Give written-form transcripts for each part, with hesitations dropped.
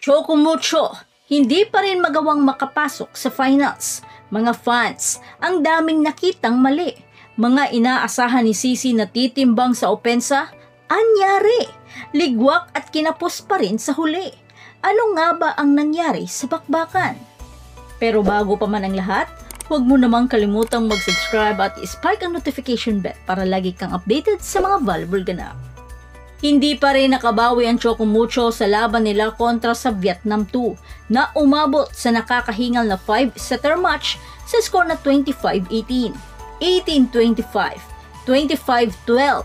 Chocomucho, hindi pa rin magawang makapasok sa finals. Mga fans, ang daming nakitang mali. Mga inaasahan ni Sisi na titimbang sa opensa, anyari, ligwak at kinapos pa rin sa huli. Ano nga ba ang nangyari sa bakbakan? Pero bago pa man ang lahat, huwag mo namang kalimutang mag-subscribe at i-spike ang notification bell para lagi kang updated sa mga valuable ganap. Hindi pa rin nakabawi ang Chocomucho sa laban nila kontra sa Vietnam 2 na umabot sa nakakahingal na 5-setter match sa score na 25-18, 18-25, 25-12,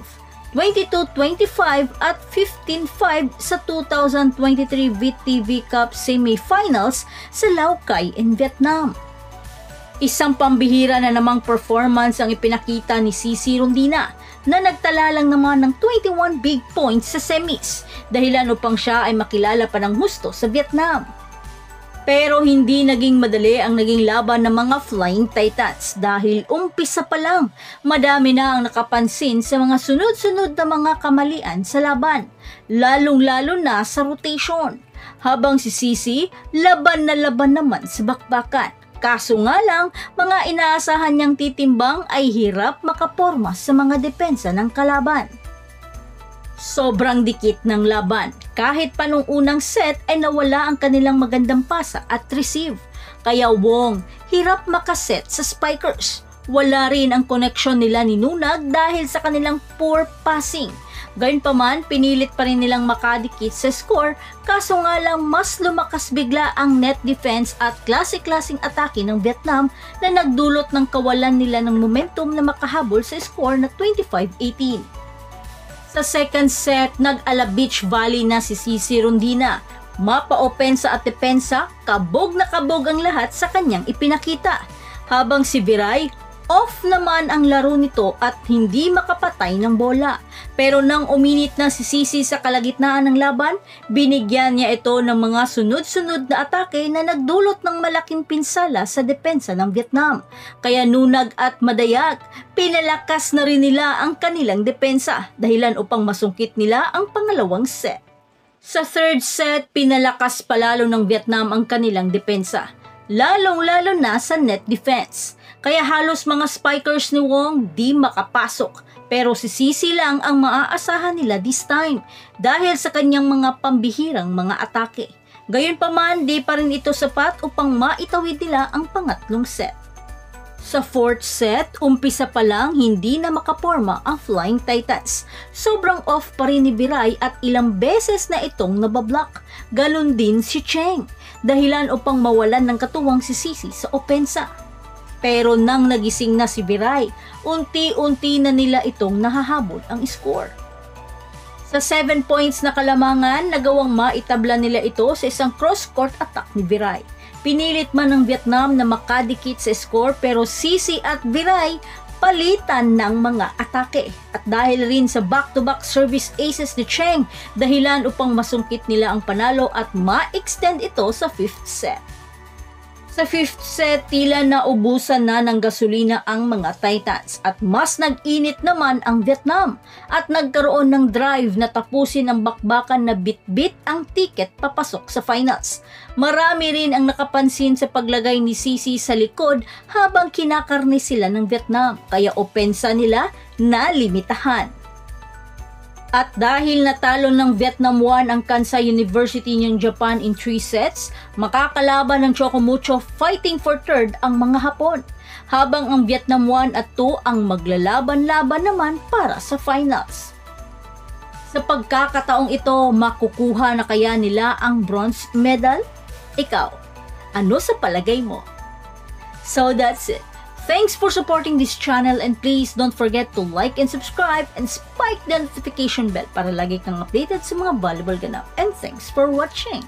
22-25 at 15-5 sa 2023 VTV Cup Semifinals sa Lao Cai in Vietnam. Isang pambihira na namang performance ang ipinakita ni Sisi Rondina na nagtala lang naman ng 21 big points sa semis dahilan upang siya ay makilala pa ng husto sa Vietnam. Pero hindi naging madali ang naging laban ng mga Flying Titans dahil umpisa pa lang madami na ang nakapansin sa mga sunod-sunod na mga kamalian sa laban, lalong-lalo na sa rotation. Habang si Sisi, laban na laban naman sa bakbakan. Kaso nga lang, mga inaasahan niyang titimbang ay hirap makaporma sa mga depensa ng kalaban. Sobrang dikit ng laban. Kahit pa nung unang set ay nawala ang kanilang magandang pasa at receive. Kaya Wong, hirap makaset sa spikers. Wala rin ang connection nila ni Nunag dahil sa kanilang poor passing. Gayunpaman, pinilit pa rin nilang makadikit sa score, kaso nga lang mas lumakas bigla ang net defense at klase-klaseng atake ng Vietnam na nagdulot ng kawalan nila ng momentum na makahabol sa score na 25-18. Sa second set, nag-ala Beach Valley na si Sisi Rondina. Mapa-opensa at depensa, kabog na kabog ang lahat sa kanyang ipinakita. Habang si Viray, off naman ang laro nito at hindi makapatay ng bola. Pero nang uminit na si Sisi sa kalagitnaan ng laban, binigyan niya ito ng mga sunod-sunod na atake na nagdulot ng malaking pinsala sa depensa ng Vietnam. Kaya Nunag at Madayag, pinalakas na rin nila ang kanilang depensa dahilan upang masungkit nila ang pangalawang set. Sa third set, pinalakas palalo ng Vietnam ang kanilang depensa, lalong-lalo na sa net defense. Kaya halos mga spikers ni Wong di makapasok. Pero si Sisi lang ang maaasahan nila this time dahil sa kanyang mga pambihirang mga atake. Gayunpaman, di pa rin ito sapat upang maitawid nila ang pangatlong set. Sa fourth set, umpisa pa lang hindi na makaporma ang Flying Titans. Sobrang off pa rin ni Viray at ilang beses na itong nabablock. Galon din si Cheng, dahilan upang mawalan ng katuwang si Sisi sa opensa. Pero nang nagising na si Viray, unti-unti na nila itong nahahabol ang score. Sa 7 points na kalamangan, nagawang maitabla nila ito sa isang cross-court attack ni Viray. Pinilit man ng Vietnam na makadikit sa score pero Sisi at Viray palitan ng mga atake. At dahil rin sa back-to-back service aces ni Cheng, dahilan upang masungkit nila ang panalo at ma-extend ito sa 5th set. Sa 5th set, tila naubusan na ng gasolina ang mga Titans at mas nag-init naman ang Vietnam at nagkaroon ng drive na tapusin ang bakbakan na bit-bit ang ticket papasok sa finals. Marami rin ang nakapansin sa paglagay ni Sisi sa likod habang kinakarni sila ng Vietnam, kaya opensa nila na limitahan. At dahil natalo ng Vietnam 1 ang Kansai University ng Japan in 3 sets, makakalaban ng Chocomucho fighting for third ang mga Hapon, habang ang Vietnam 1 at 2 ang maglalaban-laban naman para sa finals. Sa pagkakataong ito, makukuha na kaya nila ang bronze medal? Ikaw, ano sa palagay mo? So that's it. Thanks for supporting this channel and please don't forget to like and subscribe and spike the notification bell para lagi kang updated sa mga valuable ganap. And thanks for watching!